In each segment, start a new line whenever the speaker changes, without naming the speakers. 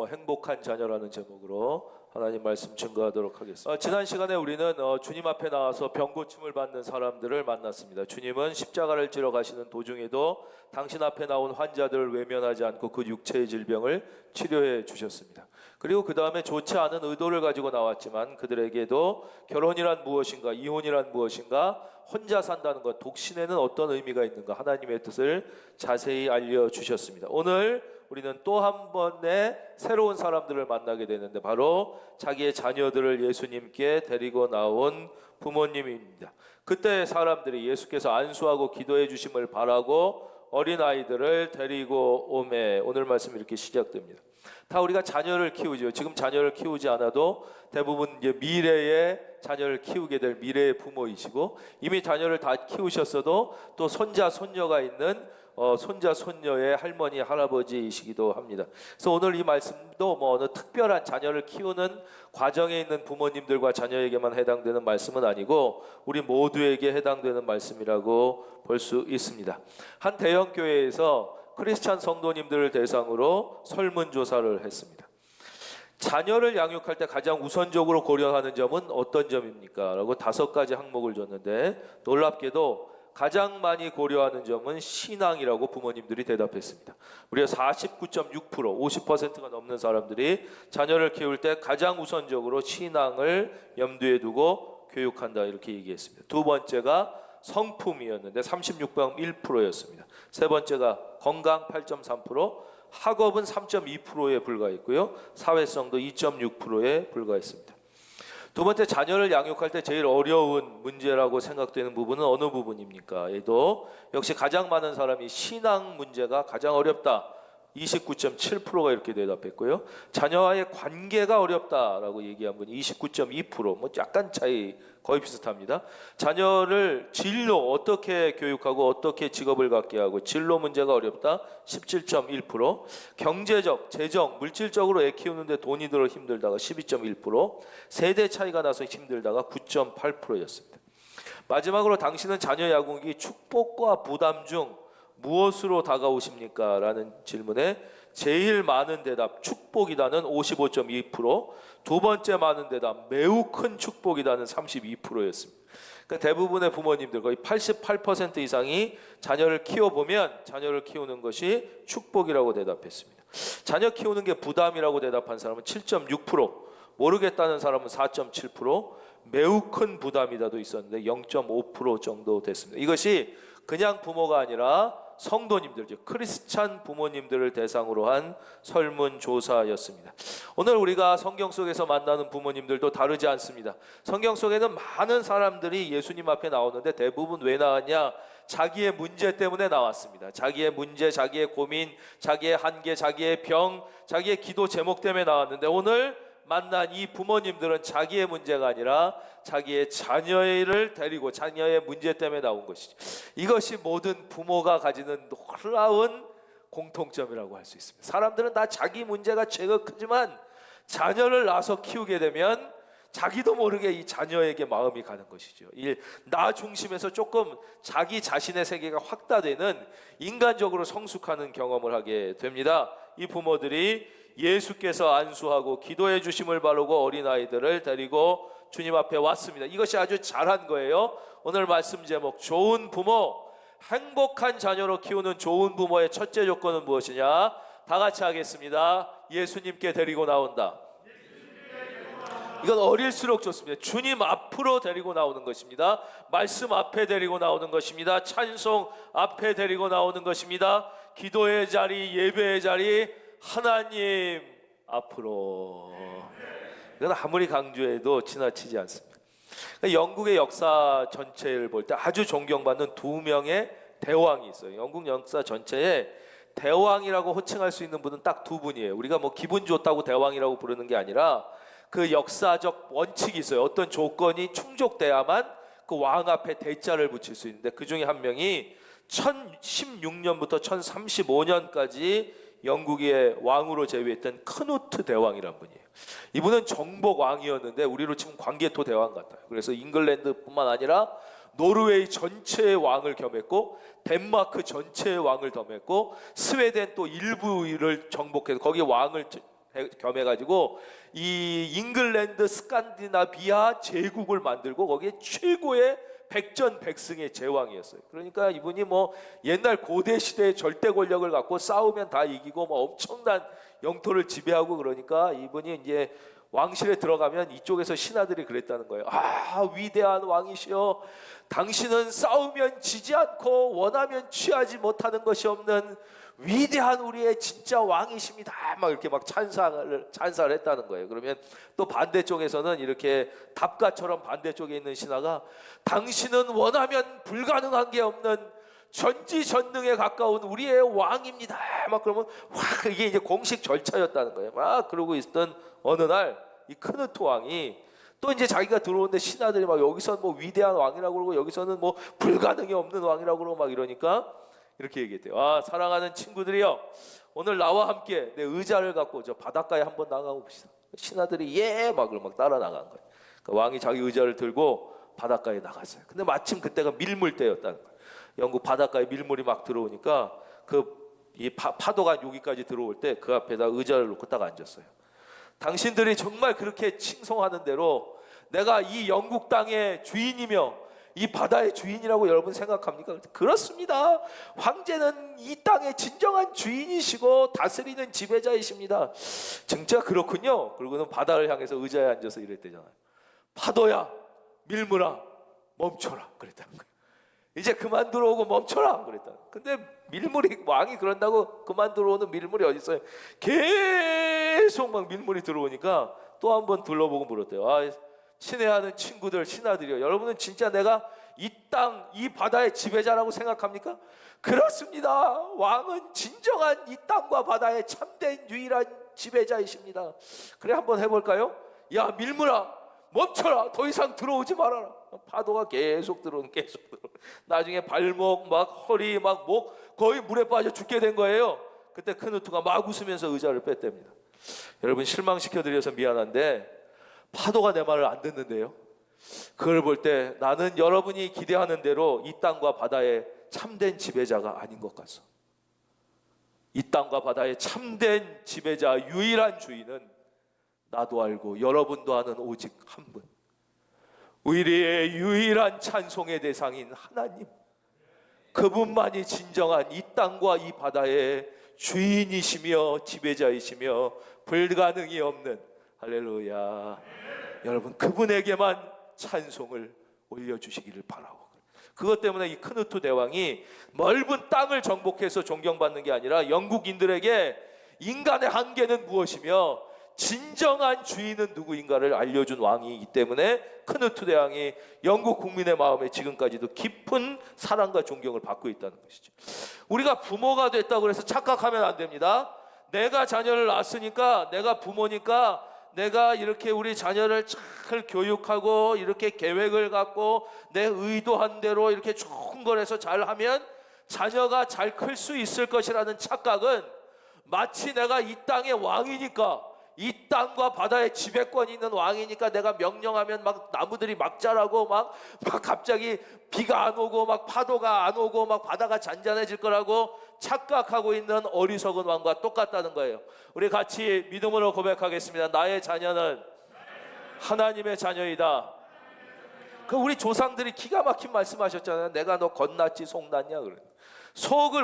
부모, 행복한 자녀라는 제목으로 하나님 말씀 증거하도록 하겠습니다. 지난 시간에 우리는 주님 앞에 나와서 병고침을 받는 사람들을 만났습니다. 주님은 십자가를 지러 가시는 도중에도 당신 앞에 나온 환자들을 외면하지 않고 그 육체의 질병을 치료해 주셨습니다. 그리고 그 다음에 좋지 않은 의도를 가지고 나왔지만 그들에게도 결혼이란 무엇인가, 이혼이란 무엇인가, 혼자 산다는 것, 독신에는 어떤 의미가 있는가, 하나님의 뜻을 자세히 알려주셨습니다. 오늘 우리는 또 한 번의 새로운 사람들을 만나게 되는데 바로 자기의 자녀들을 예수님께 데리고 나온 부모님입니다. 그때 사람들이 예수께서 안수하고 기도해 주심을 바라고 어린아이들을 데리고 오매, 오늘 말씀 이렇게 시작됩니다. 다 우리가 자녀를 키우죠. 지금 자녀를 키우지 않아도 대부분 이제 미래의 자녀를 키우게 될 미래의 부모이시고, 이미 자녀를 다 키우셨어도 또 손자 손녀가 있는 손자 손녀의 할머니 할아버지이시기도 합니다. 그래서 오늘 이 말씀도 어느 특별한 자녀를 키우는 과정에 있는 부모님들과 자녀에게만 해당되는 말씀은 아니고 우리 모두에게 해당되는 말씀이라고 볼 수 있습니다. 한 대형 교회에서 크리스찬 성도님들을 대상으로 설문조사를 했습니다. 자녀를 양육할 때 가장 우선적으로 고려하는 점은 어떤 점입니까? 라고 5가지 항목을 줬는데 놀랍게도 가장 많이 고려하는 점은 신앙이라고 부모님들이 대답했습니다. 무려 49.6%, 50%가 넘는 사람들이 자녀를 키울 때 가장 우선적으로 신앙을 염두에 두고 교육한다, 이렇게 얘기했습니다. 두 번째가 성품이었는데 36.1%였습니다. 세 번째가 건강 8.3%, 학업은 3.2%에 불과했고요. 사회성도 2.6%에 불과했습니다. 두 번째, 자녀를 양육할 때 제일 어려운 문제라고 생각되는 부분은 어느 부분입니까? 얘도 역시 가장 많은 사람이 신앙 문제가 가장 어렵다, 29.7%가 이렇게 대답했고요. 자녀와의 관계가 어렵다라고 얘기한 분이 29.2%, 뭐 약간 차이 거의 비슷합니다. 자녀를 진로 어떻게 교육하고 어떻게 직업을 갖게 하고 진로 문제가 어렵다, 17.1%, 경제적, 재정, 물질적으로 애 키우는데 돈이 들어 힘들다가 12.1%, 세대 차이가 나서 힘들다가 9.8%였습니다. 마지막으로 당신은 자녀 양육이 축복과 부담 중 무엇으로 다가오십니까? 라는 질문에 제일 많은 대답 축복이다는 55.2%, 두 번째 많은 대답 매우 큰 축복이다는 32%였습니다. 그러니까 대부분의 부모님들 거의 88% 이상이 자녀를 키워보면 자녀를 키우는 것이 축복이라고 대답했습니다. 자녀 키우는 게 부담이라고 대답한 사람은 7.6%, 모르겠다는 사람은 4.7%, 매우 큰 부담이다도 있었는데 0.5% 정도 됐습니다. 이것이 그냥 부모가 아니라 성도님들, 즉 크리스찬 부모님들을 대상으로 한 설문조사였습니다. 오늘 우리가 성경 속에서 만나는 부모님들도 다르지 않습니다. 성경 속에는 많은 사람들이 예수님 앞에 나오는데 대부분 왜 나왔냐? 자기의 문제 때문에 나왔습니다. 자기의 문제, 자기의 고민, 자기의 한계, 자기의 병, 자기의 기도 제목 때문에 나왔는데 오늘 만난 이 부모님들은 자기의 문제가 아니라 자기의 자녀를 데리고 자녀의 문제 때문에 나온 것이죠. 이것이 모든 부모가 가지는 놀라운 공통점이라고 할 수 있습니다. 사람들은 다 자기 문제가 제가 크지만 자녀를 낳아서 키우게 되면 자기도 모르게 이 자녀에게 마음이 가는 것이죠. 이 나 중심에서 조금 자기 자신의 세계가 확대되는 인간적으로 성숙하는 경험을 하게 됩니다. 이 부모들이 예수께서 안수하고 기도해 주심을 바라고 어린아이들을 데리고 주님 앞에 왔습니다. 이것이 아주 잘한 거예요. 오늘 말씀 제목 좋은 부모, 행복한 자녀로 키우는 좋은 부모의 첫째 조건은 무엇이냐? 다 같이 하겠습니다. 예수님께 데리고 나온다. 이건 어릴수록 좋습니다. 주님 앞으로 데리고 나오는 것입니다. 말씀 앞에 데리고 나오는 것입니다. 찬송 앞에 데리고 나오는 것입니다. 기도의 자리, 예배의 자리, 하나님 앞으로. 이건 아무리 강조해도 지나치지 않습니다. 영국의 역사 전체를 볼 때 아주 존경받는 2명의 대왕이 있어요. 영국 역사 전체에 대왕이라고 호칭할 수 있는 분은 딱 2분이에요. 우리가 뭐 기분 좋다고 대왕이라고 부르는 게 아니라 그 역사적 원칙이 있어요. 어떤 조건이 충족돼야만 그 왕 앞에 대자를 붙일 수 있는데 그 중에 한 명이 1016년부터 1035년까지 영국의 왕으로 재위했던 크누트 대왕이란 분이에요. 이분은 정복 왕이었는데 우리로 치면 광개토 대왕 같아요. 그래서 잉글랜드뿐만 아니라 노르웨이 전체의 왕을 겸했고 덴마크 전체의 왕을 겸했고 스웨덴 또 일부를 정복해서 거기 왕을 겸해가지고 이 잉글랜드 스칸디나비아 제국을 만들고 거기에 최고의 백전백승의 제왕이었어요. 그러니까 이분이 뭐 옛날 고대 시대의 절대 권력을 갖고 싸우면 다 이기고 뭐 엄청난 영토를 지배하고, 그러니까 이분이 이제 왕실에 들어가면 이쪽에서 신하들이 그랬다는 거예요. 아, 위대한 왕이시여, 당신은 싸우면 지지 않고 원하면 취하지 못하는 것이 없는 위대한 우리의 진짜 왕이십니다. 막 이렇게 막 찬사를 했다는 거예요. 그러면 또 반대쪽에서는 이렇게 답가처럼 반대쪽에 있는 신하가 당신은 원하면 불가능한 게 없는 전지전능에 가까운 우리의 왕입니다. 막 그러면 와, 이게 이제 공식 절차였다는 거예요. 막 그러고 있던 어느 날 이 크누트 왕이 또 이제 자기가 들어오는데 신하들이 막 여기서는 뭐 위대한 왕이라고 그러고 여기서는 뭐 불가능이 없는 왕이라고 그러고 막 이러니까 이렇게 얘기했대요. 아, 사랑하는 친구들이여, 오늘 나와 함께 내 의자를 갖고 저 바닷가에 한번 나가고 봅시다. 신하들이 예 막 따라 나간 거예요. 그러니까 왕이 자기 의자를 들고 바닷가에 나갔어요. 근데 마침 그때가 밀물 때였다는 거예요. 영국 바닷가에 밀물이 막 들어오니까 이 파도가 여기까지 들어올 때 그 앞에다 의자를 놓고 딱 앉았어요. 당신들이 정말 그렇게 칭송하는 대로 내가 이 영국 땅의 주인이며 이 바다의 주인이라고 여러분 생각합니까? 그렇습니다. 황제는 이 땅의 진정한 주인이시고 다스리는 지배자이십니다. 진짜 그렇군요. 그리고는 바다를 향해서 의자에 앉아서 이랬대잖아요. 파도야, 밀물아, 멈춰라 그랬다는 거예요. 이제 그만 들어오고 멈춰라 그랬다. 근데 밀물이, 왕이 그런다고 그만 들어오는 밀물이 어디 있어요? 계속 막 밀물이 들어오니까 또 한번 둘러보고 물었대요. 아, 친애하는 친구들, 신하들이요, 여러분은 진짜 내가 이 땅, 이 바다의 지배자라고 생각합니까? 그렇습니다. 왕은 진정한 이 땅과 바다의 참된 유일한 지배자이십니다. 그래, 한번 해볼까요? 야, 밀물아, 멈춰라. 더 이상 들어오지 말아라. 파도가 계속 들어오는, 계속 들어오는. 나중에 발목, 막 허리, 막 목 거의 물에 빠져 죽게 된 거예요. 그때 크누트가 막 웃으면서 의자를 뺐답니다. 여러분, 실망시켜드려서 미안한데 파도가 내 말을 안 듣는데요. 그걸 볼 때 나는 여러분이 기대하는 대로 이 땅과 바다의 참된 지배자가 아닌 것 같소. 이 땅과 바다의 참된 지배자, 유일한 주인은 나도 알고 여러분도 아는 오직 한 분, 우리의 유일한 찬송의 대상인 하나님, 그분만이 진정한 이 땅과 이 바다의 주인이시며 지배자이시며 불가능이 없는, 할렐루야, 여러분 그분에게만 찬송을 올려주시기를 바라고, 그것 때문에 이 크누트 대왕이 넓은 땅을 정복해서 존경받는 게 아니라 영국인들에게 인간의 한계는 무엇이며 진정한 주인은 누구인가를 알려준 왕이기 때문에 크누트 대왕이 영국 국민의 마음에 지금까지도 깊은 사랑과 존경을 받고 있다는 것이죠. 우리가 부모가 됐다고 해서 착각하면 안 됩니다. 내가 자녀를 낳았으니까, 내가 부모니까 내가 이렇게 우리 자녀를 잘 교육하고 이렇게 계획을 갖고 내 의도한 대로 이렇게 좋은 걸 해서 잘하면 자녀가 잘 클 수 있을 것이라는 착각은 마치 내가 이 땅의 왕이니까, 이 땅과 바다의 지배권이 있는 왕이니까 내가 명령하면 막 나무들이 막 자라고 막 갑자기 비가 안 오고 막 파도가 안 오고 막 바다가 잔잔해질 거라고 착각하고 있는 어리석은 왕과 똑같다는 거예요. 우리 같이 믿음으로 고백하겠습니다. 나의 자녀는 하나님의 자녀이다. 그 우리 조상들이 기가 막힌 말씀하셨잖아요. 내가 너 겉났지 속 났냐 그래.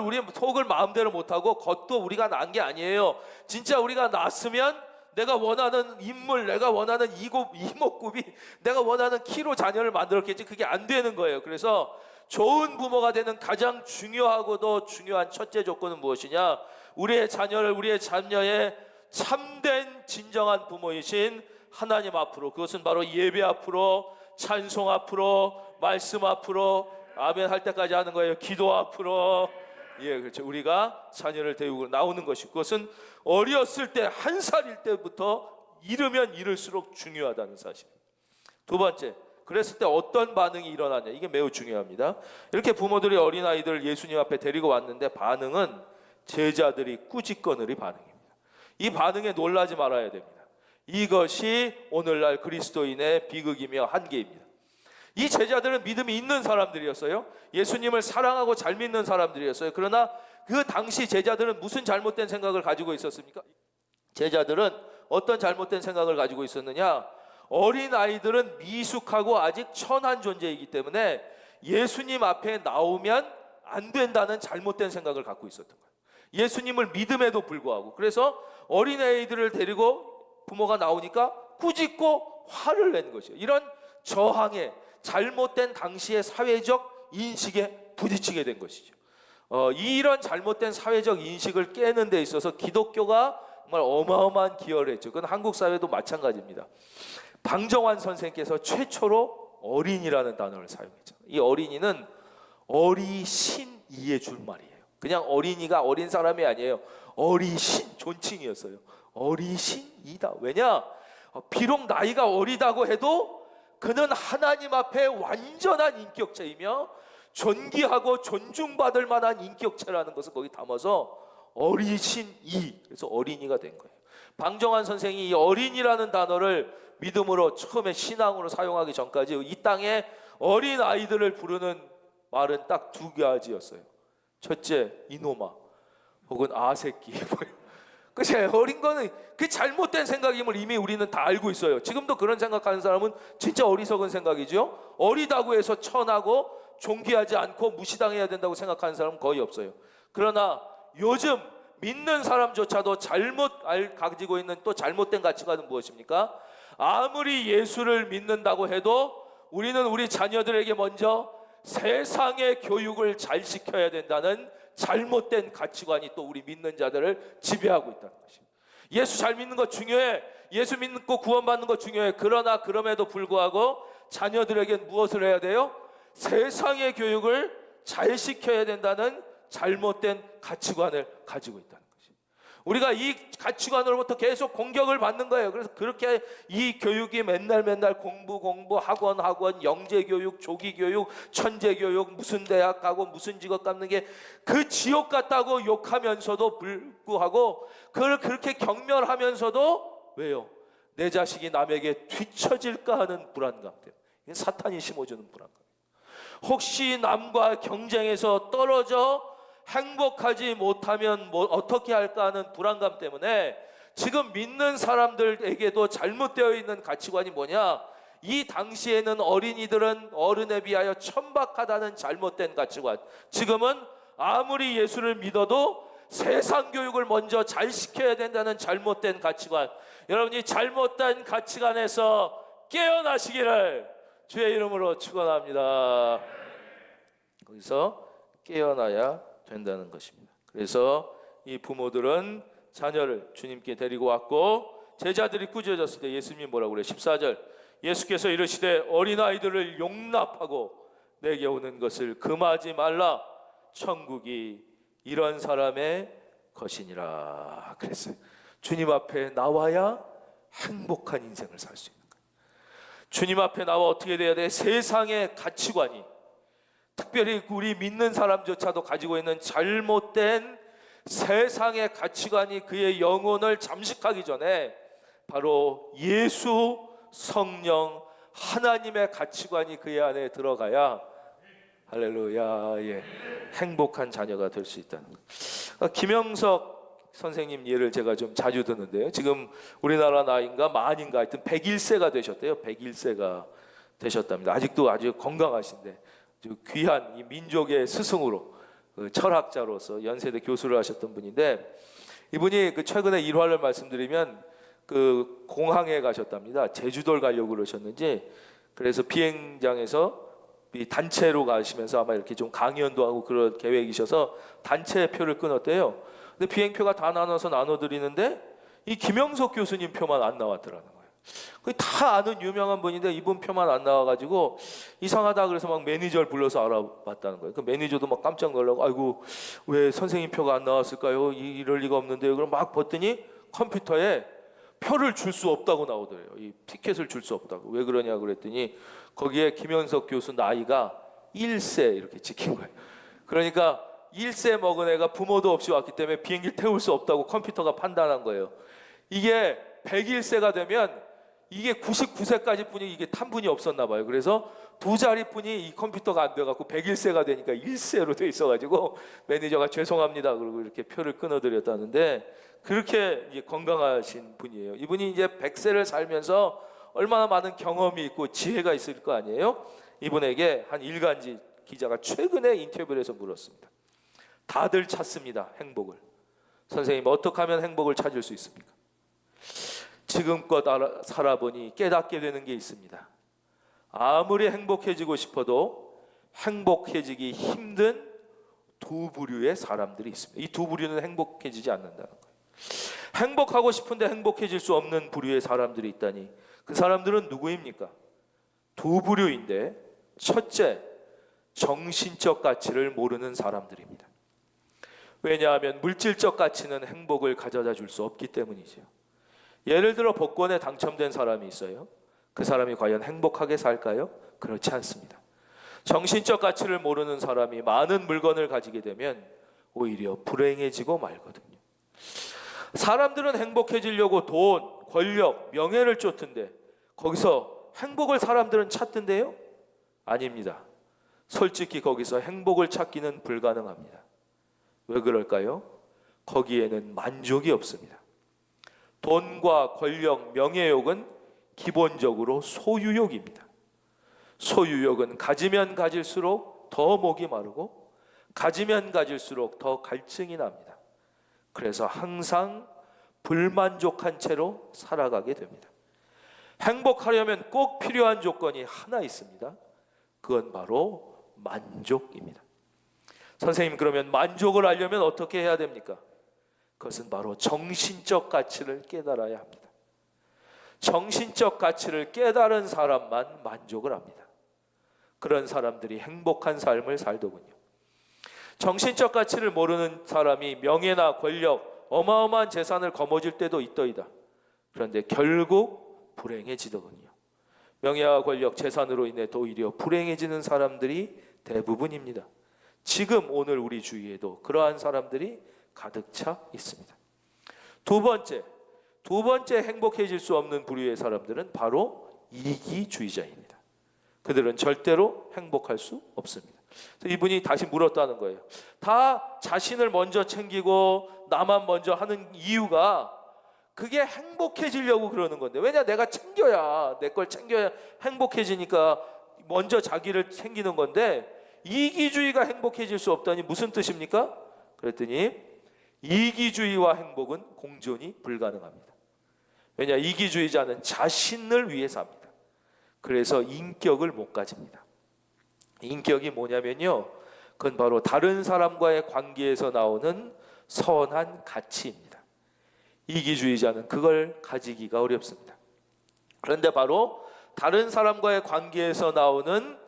우리 속을 마음대로 못하고 겉도 우리가 난 게 아니에요. 진짜 우리가 낳았으면 내가 원하는 인물, 내가 원하는 이목구비, 내가 원하는 키로 자녀를 만들었겠지. 그게 안 되는 거예요. 그래서 좋은 부모가 되는 가장 중요하고도 중요한 첫째 조건은 무엇이냐? 우리의 자녀의 참된 진정한 부모이신 하나님 앞으로, 그것은 바로 예배 앞으로, 찬송 앞으로, 말씀 앞으로, 아멘 할 때까지 하는 거예요. 기도 앞으로. 예, 그렇죠. 우리가 자녀를 데리고 나오는 것이, 그것은 어렸을 때, 한 살일 때부터 이르면 이를수록 중요하다는 사실. 두 번째, 그랬을 때 어떤 반응이 일어나냐, 이게 매우 중요합니다. 이렇게 부모들이 어린아이들을 예수님 앞에 데리고 왔는데 반응은 제자들이 꾸짖거늘이 반응입니다. 이 반응에 놀라지 말아야 됩니다. 이것이 오늘날 그리스도인의 비극이며 한계입니다. 이 제자들은 믿음이 있는 사람들이었어요. 예수님을 사랑하고 잘 믿는 사람들이었어요. 그러나 그 당시 제자들은 무슨 잘못된 생각을 가지고 있었습니까? 제자들은 어떤 잘못된 생각을 가지고 있었느냐? 어린 아이들은 미숙하고 아직 천한 존재이기 때문에 예수님 앞에 나오면 안 된다는 잘못된 생각을 갖고 있었던 거예요. 예수님을 믿음에도 불구하고. 그래서 어린 아이들을 데리고 부모가 나오니까 꾸짖고 화를 낸 것이에요. 이런 저항에 잘못된 당시의 사회적 인식에 부딪히게 된 것이죠. 이런 잘못된 사회적 인식을 깨는 데 있어서 기독교가 정말 어마어마한 기여를 했죠. 그건 한국 사회도 마찬가지입니다. 방정환 선생께서 최초로 어린이라는 단어를 사용했죠. 이 어린이는 어리신이의 줄말이에요. 그냥 어린이가 어린 사람이 아니에요. 어리신, 존칭이었어요. 어리신이다. 왜냐? 비록 나이가 어리다고 해도 그는 하나님 앞에 완전한 인격체이며 존귀하고 존중받을 만한 인격체라는 것을 거기 담아서 어리신이, 그래서 어린이가 된 거예요. 방정환 선생이 이 어린이라는 단어를 믿음으로 처음에 신앙으로 사용하기 전까지 이 땅에 어린 아이들을 부르는 말은 딱 두 가지였어요. 첫째, 이놈아, 혹은 아새끼. 그치? 어린 거는 그 잘못된 생각임을 이미 우리는 다 알고 있어요. 지금도 그런 생각하는 사람은 진짜 어리석은 생각이죠. 어리다고 해서 천하고 존귀하지 않고 무시당해야 된다고 생각하는 사람은 거의 없어요. 그러나 요즘 믿는 사람조차도 가지고 있는 또 잘못된 가치관은 무엇입니까? 아무리 예수를 믿는다고 해도 우리는 우리 자녀들에게 먼저 세상의 교육을 잘 시켜야 된다는 잘못된 가치관이 또 우리 믿는 자들을 지배하고 있다는 것입니다. 예수 잘 믿는 거 중요해. 예수 믿고 구원받는 거 중요해. 그러나 그럼에도 불구하고 자녀들에게 무엇을 해야 돼요? 세상의 교육을 잘 시켜야 된다는 잘못된 가치관을 가지고 있다는 것입니다. 우리가 이 가치관으로부터 계속 공격을 받는 거예요. 그래서 그렇게 이 교육이 맨날 공부, 학원, 영재교육, 조기교육, 천재교육, 무슨 대학 가고 무슨 직업 갖는 게 그 지옥 같다고 욕하면서도 불구하고 그걸 그렇게 경멸하면서도 왜요? 내 자식이 남에게 뒤처질까 하는 불안감 때문에. 이게 사탄이 심어주는 불안감. 혹시 남과 경쟁에서 떨어져 행복하지 못하면 어떻게 할까 하는 불안감 때문에 지금 믿는 사람들에게도 잘못되어 있는 가치관이 뭐냐? 이 당시에는 어린이들은 어른에 비하여 천박하다는 잘못된 가치관. 지금은 아무리 예수를 믿어도 세상 교육을 먼저 잘 시켜야 된다는 잘못된 가치관. 여러분이 잘못된 가치관에서 깨어나시기를 주의 이름으로 축원합니다. 거기서 깨어나야 된다는 것입니다. 그래서 이 부모들은 자녀를 주님께 데리고 왔고 제자들이 꾸짖었을 때 예수님이 뭐라고 그래요? 14절 예수께서 이르시되 어린아이들을 용납하고 내게 오는 것을 금하지 말라. 천국이 이런 사람의 것이니라 그랬어요. 주님 앞에 나와야 행복한 인생을 살 수 있는 거예요. 주님 앞에 나와 어떻게 돼야 돼? 세상의 가치관이, 특별히 우리 믿는 사람조차도 가지고 있는 잘못된 세상의 가치관이 그의 영혼을 잠식하기 전에 바로 예수, 성령, 하나님의 가치관이 그의 안에 들어가야 할렐루야, 예, 행복한 자녀가 될 수 있다는 것. 김영석 선생님 예를 제가 좀 자주 듣는데요. 지금 우리나라 나이인가 만인가 하여튼 101세가 되셨대요. 101세가 되셨답니다. 아직도 아주 건강하신데 귀한 이 민족의 스승으로 철학자로서 연세대 교수를 하셨던 분인데 이분이 최근에 일화를 말씀드리면 공항에 가셨답니다. 제주도를 가려고 그러셨는지 그래서 비행장에서 단체로 가시면서 아마 이렇게 좀 강연도 하고 그럴 계획이셔서 단체 표를 끊었대요. 근데 비행표가 다 나눠드리는데 이 김영석 교수님 표만 안 나왔더라는 거예요. 다 아는 유명한 분인데 이분 표만 안 나와가지고 이상하다 그래서 막 매니저를 불러서 알아봤다는 거예요. 그 매니저도 막 깜짝 놀라고 아이고 왜 선생님 표가 안 나왔을까요? 이럴 리가 없는데요. 그럼 막 봤더니 컴퓨터에 표를 줄 수 없다고 나오더래요. 이 티켓을 줄 수 없다고. 왜 그러냐 그랬더니 거기에 김영석 교수 나이가 1세 이렇게 찍힌 거예요. 그러니까 1세 먹은 애가 부모도 없이 왔기 때문에 비행기를 태울 수 없다고 컴퓨터가 판단한 거예요. 이게 101세가 되면 이게 99세까지 뿐이 이게 탄분이 없었나 봐요. 그래서 두 자리뿐이 이 컴퓨터가 안 돼갖고 101세가 되니까 1세로 돼 있어가지고 매니저가 죄송합니다 그러고 이렇게 표를 끊어드렸다는데, 그렇게 이제 건강하신 분이에요. 이분이 이제 100세를 살면서 얼마나 많은 경험이 있고 지혜가 있을 거 아니에요. 이분에게 한 일간지 기자가 최근에 인터뷰를 해서 물었습니다. 다들 찾습니다, 행복을. 선생님, 어떻게 하면 행복을 찾을 수 있습니까? 지금껏 살아보니 깨닫게 되는 게 있습니다. 아무리 행복해지고 싶어도 행복해지기 힘든 두 부류의 사람들이 있습니다. 이 두 부류는 행복해지지 않는다는 거예요. 행복하고 싶은데 행복해질 수 없는 부류의 사람들이 있다니, 그 사람들은 누구입니까? 두 부류인데, 첫째, 정신적 가치를 모르는 사람들입니다. 왜냐하면 물질적 가치는 행복을 가져다 줄 수 없기 때문이죠. 예를 들어 복권에 당첨된 사람이 있어요. 그 사람이 과연 행복하게 살까요? 그렇지 않습니다. 정신적 가치를 모르는 사람이 많은 물건을 가지게 되면 오히려 불행해지고 말거든요. 사람들은 행복해지려고 돈, 권력, 명예를 쫓던데 거기서 행복을 사람들은 찾던데요? 아닙니다. 솔직히 거기서 행복을 찾기는 불가능합니다. 왜 그럴까요? 거기에는 만족이 없습니다. 돈과 권력, 명예욕은 기본적으로 소유욕입니다. 소유욕은 가지면 가질수록 더 목이 마르고 가지면 가질수록 더 갈증이 납니다. 그래서 항상 불만족한 채로 살아가게 됩니다. 행복하려면 꼭 필요한 조건이 하나 있습니다. 그건 바로 만족입니다. 선생님, 그러면 만족을 하려면 어떻게 해야 됩니까? 그것은 바로 정신적 가치를 깨달아야 합니다. 정신적 가치를 깨달은 사람만 만족을 합니다. 그런 사람들이 행복한 삶을 살더군요. 정신적 가치를 모르는 사람이 명예나 권력, 어마어마한 재산을 거머쥘 때도 있더이다. 그런데 결국 불행해지더군요. 명예와 권력, 재산으로 인해 오히려 불행해지는 사람들이 대부분입니다. 지금 오늘 우리 주위에도 그러한 사람들이 가득 차 있습니다. 두 번째 행복해질 수 없는 부류의 사람들은 바로 이기주의자입니다. 그들은 절대로 행복할 수 없습니다. 그래서 이분이 다시 물었다는 거예요. 다 자신을 먼저 챙기고 나만 먼저 하는 이유가 그게 행복해지려고 그러는 건데, 왜냐, 내가 챙겨야, 내 걸 챙겨야 행복해지니까 먼저 자기를 챙기는 건데, 이기주의가 행복해질 수 없다니 무슨 뜻입니까? 그랬더니 이기주의와 행복은 공존이 불가능합니다. 왜냐, 이기주의자는 자신을 위해 삽니다. 그래서 인격을 못 가집니다. 인격이 뭐냐면요, 그건 바로 다른 사람과의 관계에서 나오는 선한 가치입니다. 이기주의자는 그걸 가지기가 어렵습니다. 그런데 바로 다른 사람과의 관계에서 나오는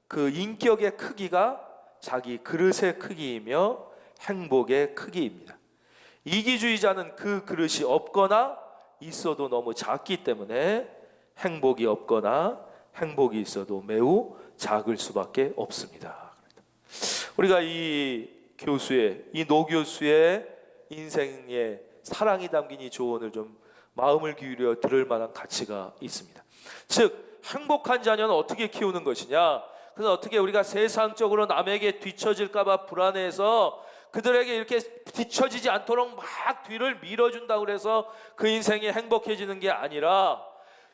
그 인격의 크기가 자기 그릇의 크기이며 행복의 크기입니다. 이기주의자는 그 그릇이 없거나 있어도 너무 작기 때문에 행복이 없거나 행복이 있어도 매우 작을 수밖에 없습니다. 우리가 이 노 교수의 인생의 사랑이 담긴 이 조언을 좀 마음을 기울여 들을 만한 가치가 있습니다. 즉, 행복한 자녀는 어떻게 키우는 것이냐? 그래서 어떻게 우리가 세상적으로 남에게 뒤처질까 봐 불안해서 그들에게 이렇게 뒤처지지 않도록 막 뒤를 밀어준다고 그래서 그 인생이 행복해지는 게 아니라,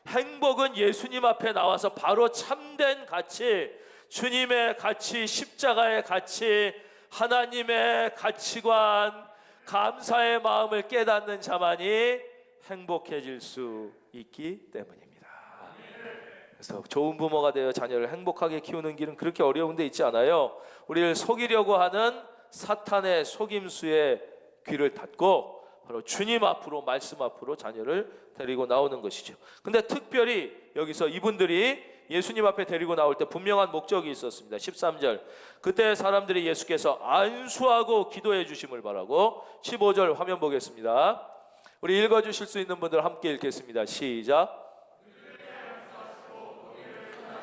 행복은 예수님 앞에 나와서 바로 참된 가치, 주님의 가치, 십자가의 가치, 하나님의 가치관, 감사의 마음을 깨닫는 자만이 행복해질 수 있기 때문입니다. 그래서 좋은 부모가 되어 자녀를 행복하게 키우는 길은 그렇게 어려운 데 있지 않아요. 우리를 속이려고 하는 사탄의 속임수에 귀를 닫고 바로 주님 앞으로, 말씀 앞으로 자녀를 데리고 나오는 것이죠. 근데 특별히 여기서 이분들이 예수님 앞에 데리고 나올 때 분명한 목적이 있었습니다. 13절, 그때 사람들이 예수께서 안수하고 기도해 주심을 바라고. 15절 화면 보겠습니다. 우리 읽어주실 수 있는 분들 함께 읽겠습니다. 시작.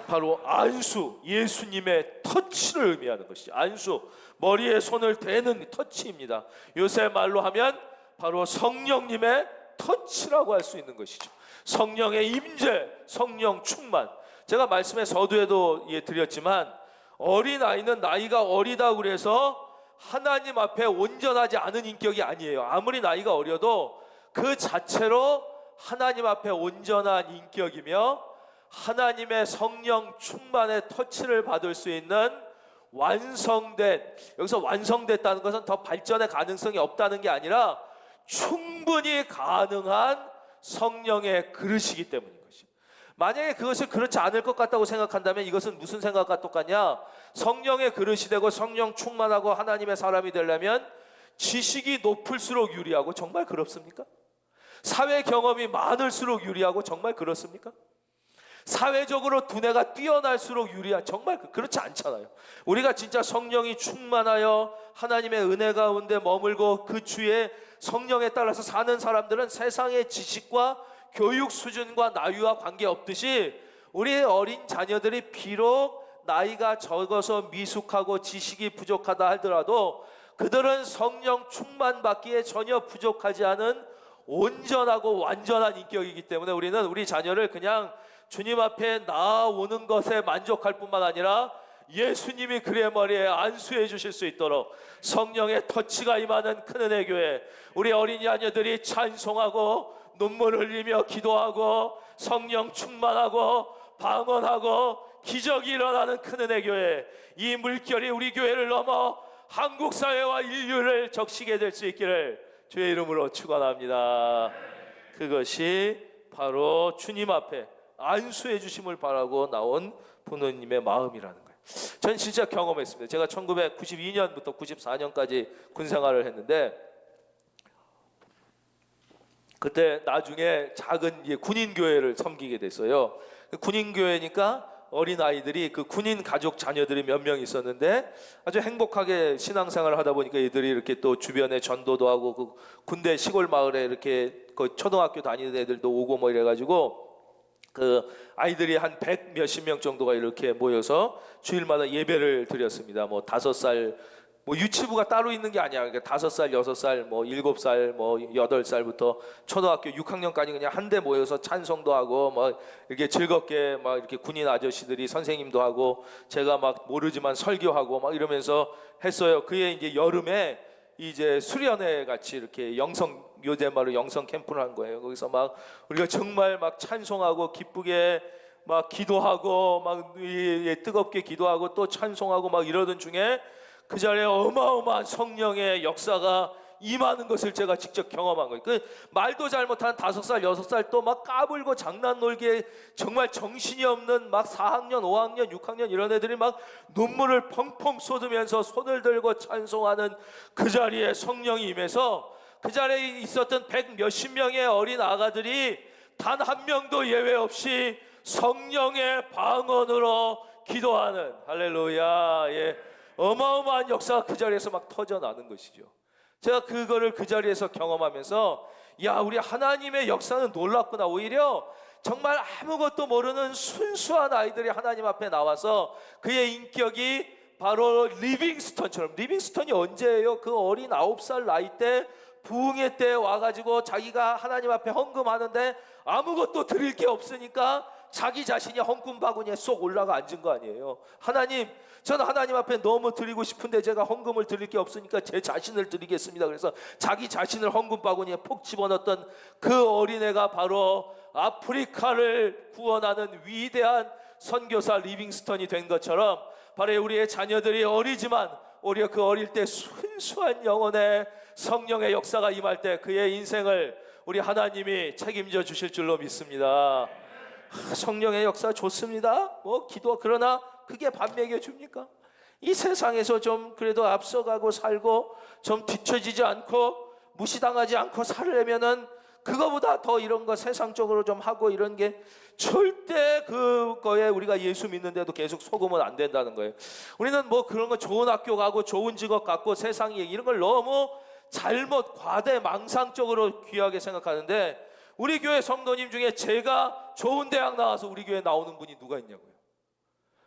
바로 안수, 예수님의 터치를 의미하는 것이죠. 안수, 머리에 손을 대는 터치입니다. 요새 말로 하면 바로 성령님의 터치라고 할 수 있는 것이죠. 성령의 임재, 성령 충만. 제가 말씀의 서두에도 드렸지만 어린아이는 나이가 어리다 그래서 하나님 앞에 온전하지 않은 인격이 아니에요. 아무리 나이가 어려도 그 자체로 하나님 앞에 온전한 인격이며 하나님의 성령 충만의 터치를 받을 수 있는 완성된, 여기서 완성됐다는 것은 더 발전의 가능성이 없다는 게 아니라 충분히 가능한 성령의 그릇이기 때문인 것이죠. 만약에 그것이 그렇지 않을 것 같다고 생각한다면 이것은 무슨 생각과 똑같냐? 성령의 그릇이 되고 성령 충만하고 하나님의 사람이 되려면 지식이 높을수록 유리하고, 정말 그렇습니까? 사회 경험이 많을수록 유리하고, 정말 그렇습니까? 사회적으로 두뇌가 뛰어날수록 유리한, 정말 그렇지 않잖아요. 우리가 진짜 성령이 충만하여 하나님의 은혜 가운데 머물고 그 주의 성령에 따라서 사는 사람들은 세상의 지식과 교육 수준과 나이와 관계없듯이 우리 어린 자녀들이 비록 나이가 적어서 미숙하고 지식이 부족하다 하더라도 그들은 성령 충만받기에 전혀 부족하지 않은 온전하고 완전한 인격이기 때문에 우리는 우리 자녀를 그냥 주님 앞에 나아오는 것에 만족할 뿐만 아니라 예수님이 그의 머리에 안수해 주실 수 있도록 성령의 터치가 임하는 큰 은혜 교회, 우리 어린 자녀들이 찬송하고 눈물 흘리며 기도하고 성령 충만하고 방언하고 기적이 일어나는 큰 은혜 교회, 이 물결이 우리 교회를 넘어 한국 사회와 인류를 적시게 될 수 있기를 주의 이름으로 축원합니다. 그것이 바로 주님 앞에 안수해 주심을 바라고 나온 부모님의 마음이라는 거예요. 전 진짜 경험했습니다. 제가 1992년부터 94년까지 군생활을 했는데 그때 나중에 작은 군인교회를 섬기게 됐어요. 군인교회니까 어린아이들이, 그 군인 가족 자녀들이 몇 명 있었는데 아주 행복하게 신앙생활을 하다 보니까 이들이 이렇게 또 주변에 전도도 하고 그 군대 시골 마을에 이렇게 그 초등학교 다니는 애들도 오고 뭐 이래가지고 그 아이들이 한 100 몇십 명 정도가 이렇게 모여서 주일마다 예배를 드렸습니다. 뭐 5살, 뭐 유치부가 따로 있는 게 아니야. 그러니까 5살, 6살, 뭐 7살, 뭐 8살부터 초등학교 6학년까지 그냥 한데 모여서 찬송도 하고 뭐 이렇게 즐겁게 막 이렇게 군인 아저씨들이 선생님도 하고 제가 막 모르지만 설교하고 막 이러면서 했어요. 그게 이제 여름에 이제 수련회 같이 이렇게 요즘 말로 영성 캠프를 한 거예요. 거기서 막 우리가 정말 막 찬송하고 기쁘게 막 기도하고 막 뜨겁게 기도하고 또 찬송하고 막 이러던 중에 그 자리에 어마어마한 성령의 역사가 임하는 것을 제가 직접 경험한 거예요. 그 말도 잘못한 5살, 6살 또 막 까불고 장난 놀기에 정말 정신이 없는 막 4학년, 5학년, 6학년 이런 애들이 막 눈물을 펑펑 쏟으면서 손을 들고 찬송하는 그 자리에 성령이 임해서 그 자리에 있었던 100 몇십 명의 어린 아가들이 단 한 명도 예외 없이 성령의 방언으로 기도하는, 할렐루야, 예, 어마어마한 역사가 그 자리에서 막 터져나는 것이죠. 제가 그거를 그 자리에서 경험하면서 야, 우리 하나님의 역사는 놀랍구나. 오히려 정말 아무것도 모르는 순수한 아이들이 하나님 앞에 나와서 그의 인격이 바로 리빙스턴처럼, 리빙스턴이 언제예요? 그 어린 9살 나이 때 부흥회 때 와가지고 자기가 하나님 앞에 헌금하는데 아무것도 드릴 게 없으니까 자기 자신이 헌금 바구니에 쏙 올라가 앉은 거 아니에요. 하나님, 저는 하나님 앞에 너무 드리고 싶은데 제가 헌금을 드릴 게 없으니까 제 자신을 드리겠습니다. 그래서 자기 자신을 헌금 바구니에 푹 집어넣었던 그 어린애가 바로 아프리카를 구원하는 위대한 선교사 리빙스턴이 된 것처럼 바로 우리의 자녀들이 어리지만 오히려 그 어릴 때 순수한 영혼의 성령의 역사가 임할 때 그의 인생을 우리 하나님이 책임져 주실 줄로 믿습니다. 성령의 역사 좋습니다. 뭐 기도, 그러나 그게 밥 먹여줍니까? 이 세상에서 좀 그래도 앞서가고 살고 좀 뒤처지지 않고 무시당하지 않고 살려면은 그거보다 더 이런 거 세상적으로 좀 하고 이런 게 절대 그거에 우리가 예수 믿는데도 계속 속으면 안 된다는 거예요. 우리는 뭐 그런 거 좋은 학교 가고 좋은 직업 갖고 세상이 이런 걸 너무 잘못 과대 망상적으로 귀하게 생각하는데 우리 교회 성도님 중에 제가 좋은 대학 나와서 우리 교회 나오는 분이 누가 있냐고요.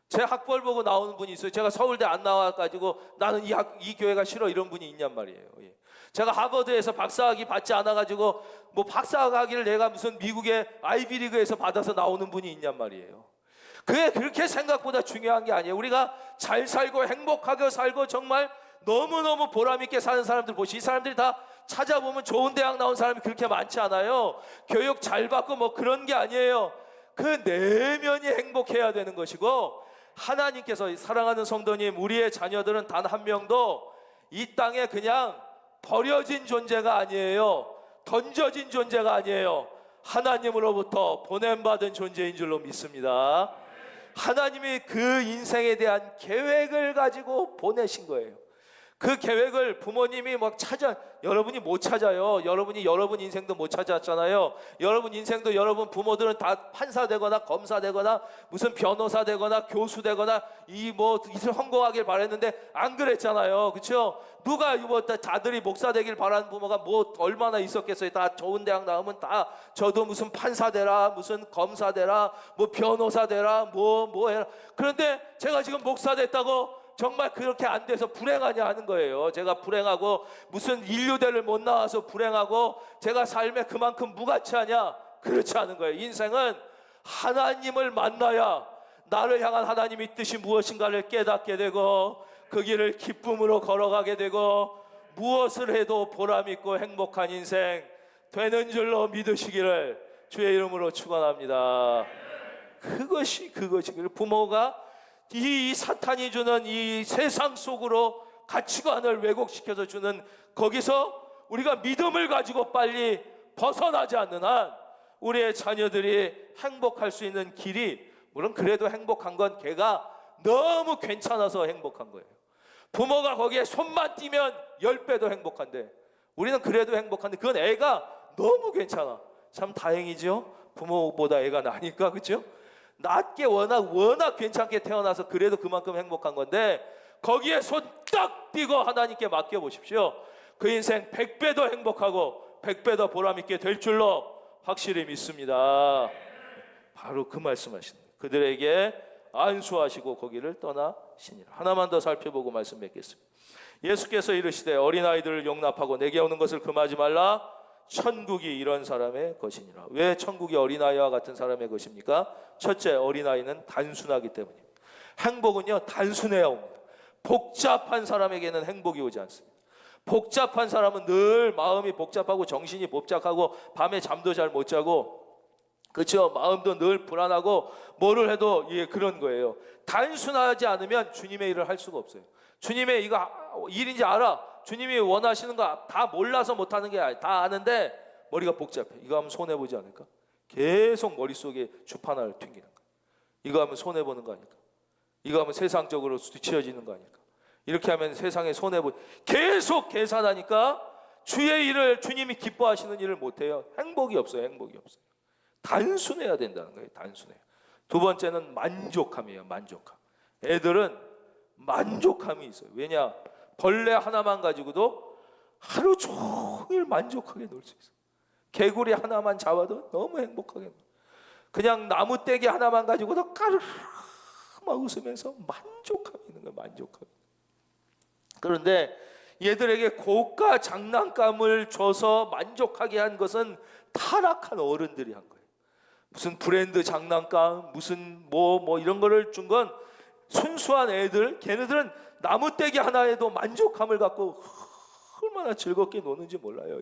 제 학벌 보고 나오는 분이 있어요. 제가 서울대 안 나와가지고 나는 이 교회가 싫어 이런 분이 있냔 말이에요. 예. 제가 하버드에서 박사학위 받지 않아가지고 뭐 박사학위를 내가 무슨 미국의 아이비리그에서 받아서 나오는 분이 있냔 말이에요. 그게 그렇게 생각보다 중요한 게 아니에요. 우리가 잘 살고 행복하게 살고 정말 너무너무 보람있게 사는 사람들 보시. 이 사람들이 다 찾아보면 좋은 대학 나온 사람이 그렇게 많지 않아요. 교육 잘 받고 뭐 그런 게 아니에요. 그 내면이 행복해야 되는 것이고, 하나님께서 사랑하는 성도님, 우리의 자녀들은 단 한 명도 이 땅에 그냥 버려진 존재가 아니에요. 던져진 존재가 아니에요. 하나님으로부터 보냄받은 존재인 줄로 믿습니다. 하나님이 그 인생에 대한 계획을 가지고 보내신 거예요. 그 계획을 부모님이 막 여러분이 못 찾아요. 여러분이 여러분 인생도 못 찾았잖아요. 여러분 인생도 여러분 부모들은 다 판사 되거나 검사 되거나 무슨 변호사 되거나 교수 되거나 이슬 성공하길 바랬는데 안 그랬잖아요. 그렇죠? 누가 아들이 목사 되길 바라는 부모가 뭐 얼마나 있었겠어요. 다 좋은 대학 나오면 다 저도 무슨 판사 되라, 무슨 검사 되라, 뭐 변호사 되라, 뭐 해라. 그런데 제가 지금 목사 됐다고 정말 그렇게 안 돼서 불행하냐 하는 거예요. 제가 불행하고 무슨 인류대를 못 나와서 불행하고 제가 삶에 그만큼 무가치하냐? 그렇지 않은 거예요. 인생은 하나님을 만나야 나를 향한 하나님의 뜻이 무엇인가를 깨닫게 되고 그 길을 기쁨으로 걸어가게 되고 무엇을 해도 보람있고 행복한 인생 되는 줄로 믿으시기를 주의 이름으로 축원합니다. 그것이 부모가 이 사탄이 주는 이 세상 속으로 가치관을 왜곡시켜서 주는, 거기서 우리가 믿음을 가지고 빨리 벗어나지 않는 한 우리의 자녀들이 행복할 수 있는 길이, 물론 그래도 행복한 건 걔가 너무 괜찮아서 행복한 거예요. 부모가 거기에 손만 띄면 10배도 행복한데 우리는 그래도 행복한데 그건 애가 너무 괜찮아. 참 다행이죠. 부모보다 애가 나니까. 그렇죠? 낮게 워낙 괜찮게 태어나서 그래도 그만큼 행복한 건데 거기에 손 딱 띄고 하나님께 맡겨보십시오. 그 인생 100배 더 행복하고 100배 더 보람있게 될 줄로 확실히 믿습니다. 바로 그 말씀하시는 거예요. 그들에게 안수하시고 거기를 떠나시니라. 하나만 더 살펴보고 말씀 맺겠습니다. 예수께서 이르시되 어린아이들을 용납하고 내게 오는 것을 금하지 말라. 천국이 이런 사람의 것이니라. 왜 천국이 어린아이와 같은 사람의 것입니까? 첫째, 어린아이는 단순하기 때문입니다. 행복은요 단순해야 옵니다. 복잡한 사람에게는 행복이 오지 않습니다. 복잡한 사람은 늘 마음이 복잡하고 정신이 복잡하고 밤에 잠도 잘 못 자고, 그렇죠? 마음도 늘 불안하고 뭐를 해도 그런 거예요. 단순하지 않으면 주님의 일을 할 수가 없어요. 주님의 이거 일인지 알아. 주님이 원하시는 거 다 몰라서 못하는 게 아니라 다 아는데 머리가 복잡해. 이거 하면 손해보지 않을까? 계속 머릿속에 주파나를 튕기는 거야. 이거 하면 손해보는 거 아닐까? 이거 하면 세상적으로 뒤처지는 거 아닐까? 이렇게 하면 세상에 계속 계산하니까 주의 일을, 주님이 기뻐하시는 일을 못해요. 행복이 없어요. 단순해야 된다는 거예요. 단순해요. 두 번째는 만족함이에요. 만족함. 애들은 만족함이 있어요. 왜냐? 벌레 하나만 가지고도 하루 종일 만족하게 놀 수 있어요. 개구리 하나만 잡아도 너무 행복하게 놀아요. 그냥 나무떼기 하나만 가지고도 까르르 막 웃으면서 만족함이 있는 거예요. 만족함. 그런데 얘들에게 고가 장난감을 줘서 만족하게 한 것은 타락한 어른들이 한 거예요. 무슨 브랜드 장난감, 무슨 뭐 이런 거를 준 건 순수한 애들, 걔네들은 나무떼기 하나에도 만족함을 갖고 얼마나 즐겁게 노는지 몰라요.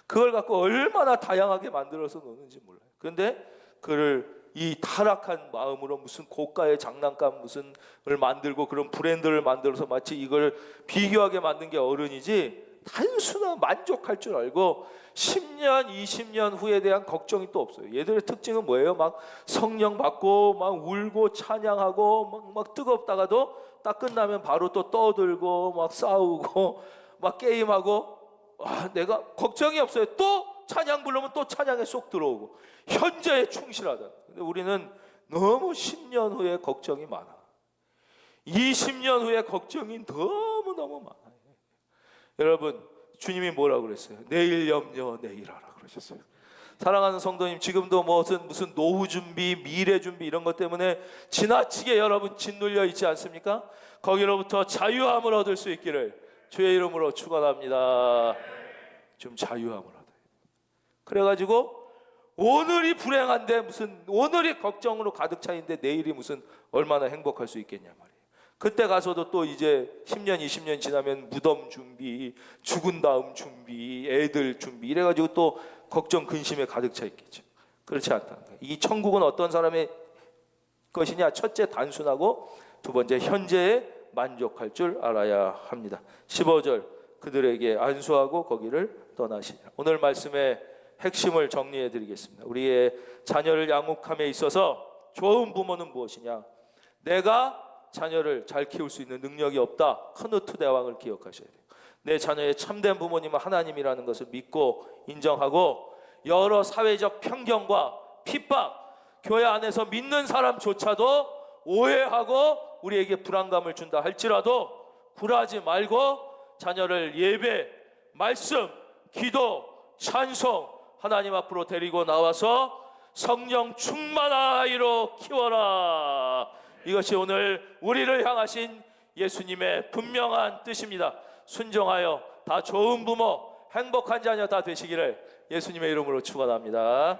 그걸 갖고 얼마나 다양하게 만들어서 노는지 몰라요. 그런데 그를 이 타락한 마음으로 무슨 고가의 장난감 무슨을 만들고 그런 브랜드를 만들어서 마치 이걸 비교하게 만든 게 어른이지, 단순한 만족할 줄 알고 10년, 20년 후에 대한 걱정이 또 없어요. 얘들의 특징은 뭐예요? 막 성령 받고 막 울고 찬양하고 막 뜨겁다가도 딱 끝나면 바로 또 떠들고 막 싸우고 막 게임하고, 내가 걱정이 없어요. 또 찬양 부르면 또 찬양에 쏙 들어오고 현재에 충실하다. 근데 우리는 너무 10년 후에 걱정이 많아. 20년 후에 걱정이 너무너무 많아요. 여러분, 주님이 뭐라고 그랬어요? 내일 염려 내일 하라 그러셨어요. 사랑하는 성도님, 지금도 무슨 노후 준비, 미래 준비 이런 것 때문에 지나치게 여러분 짓눌려 있지 않습니까? 거기로부터 자유함을 얻을 수 있기를 주의 이름으로 축원합니다. 좀 자유함을 얻어요. 그래가지고 오늘이 불행한데 무슨 오늘이 걱정으로 가득 차인데 내일이 무슨 얼마나 행복할 수 있겠냐 말이에요. 그때 가서도 또 이제 10년 20년 지나면 무덤 준비, 죽은 다음 준비, 애들 준비 이래가지고 또 걱정 근심에 가득 차 있겠죠. 그렇지 않다는 거예요. 이 천국은 어떤 사람의 것이냐? 첫째 단순하고 두 번째 현재에 만족할 줄 알아야 합니다. 15절 그들에게 안수하고 거기를 떠나시니라. 오늘 말씀의 핵심을 정리해 드리겠습니다. 우리의 자녀를 양육함에 있어서 좋은 부모는 무엇이냐? 내가 자녀를 잘 키울 수 있는 능력이 없다. 크누트 대왕을 기억하셔야 돼요. 내 자녀의 참된 부모님은 하나님이라는 것을 믿고 인정하고 여러 사회적 편견과 핍박, 교회 안에서 믿는 사람조차도 오해하고 우리에게 불안감을 준다 할지라도 굴하지 말고 자녀를 예배, 말씀, 기도, 찬송 하나님 앞으로 데리고 나와서 성령 충만한 아이로 키워라. 이것이 오늘 우리를 향하신 예수님의 분명한 뜻입니다. 순종하여 다 좋은 부모, 행복한 자녀 다 되시기를 예수님의 이름으로 축원합니다.